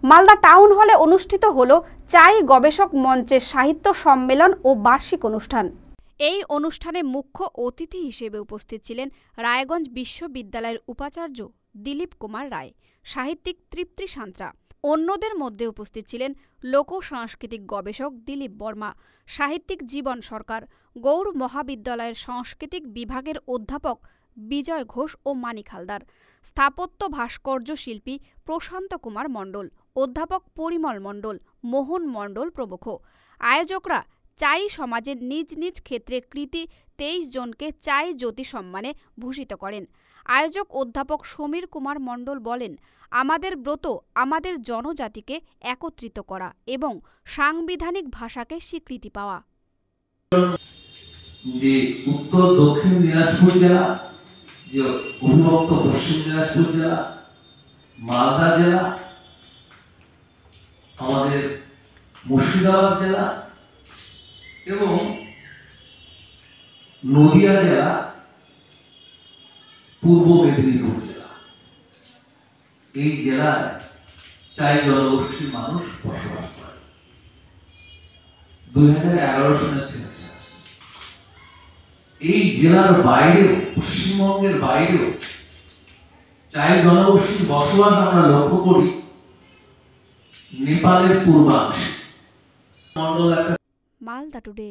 Malda town হলে অনুষ্ঠিত হলো চাই গবেষক মঞ্চের সাহিত্য সম্মেলন ও বার্ষিক অনুষ্ঠান। এই অনুষ্ঠানে মুখ্য অতিথি হিসেবে উপস্থিত ছিলেন রায়গঞ্জ বিশ্ববিদ্যালয়ের উপাচার্য দিলীপ কুমার রায়, সাহিত্যিক তৃপ্তি সাঁতরা। অন্যদের মধ্যে উপস্থিত ছিলেন লোক সাংস্কৃতিক গবেষক দিলীপ বর্মা, সাহিত্যিক জীবন সরকার, গৌড় মহাবিদ্যালয়ের সাংস্কৃতিক বিভাগের অধ্যাপক বিজয় ঘোষ ও মানিক হালদার, স্থাপত্য ভাস্কর্য শিল্পী প্রশান্ত কুমার মণ্ডল, অধ্যাপক পরিমল মণ্ডল, মোহন মণ্ডল প্রমুখ। আয়োজকরা চাই সমাজের নিজ নিজ ক্ষেত্রে কৃতি 23 জনকে চাই জ্যোতি সম্মানে ভূষিত করেন। আয়োজক অধ্যাপক সমীর কুমার মণ্ডল বলেন, আমাদের ব্রত আমাদের জনজাতিকে একত্রিত করা এবং সাংবিধানিক ভাষাকে স্বীকৃতি পাওয়া। যে উত্তর দক্ষিণ দিনাজপুর জেলা, যে অবিভক্ত পশ্চিম দিনাজপুর জেলা, মালদা জেলা, আমাদের মুর্শিদাবাদ জেলা এবং নদিয়া জেলা, পূর্ব মেদিনীপুর জেলা, এই জেলায় চাই জনগোষ্ঠীর মানুষ বসবাস করে। 2011 সালের সেন্সাস এই জেলার বাইরেও, পশ্চিমবঙ্গের বাইরেও চাই জনগোষ্ঠীর বসবাস আমরা লক্ষ্য করি নেপালের পূর্বাংশে। মালদা টুডে।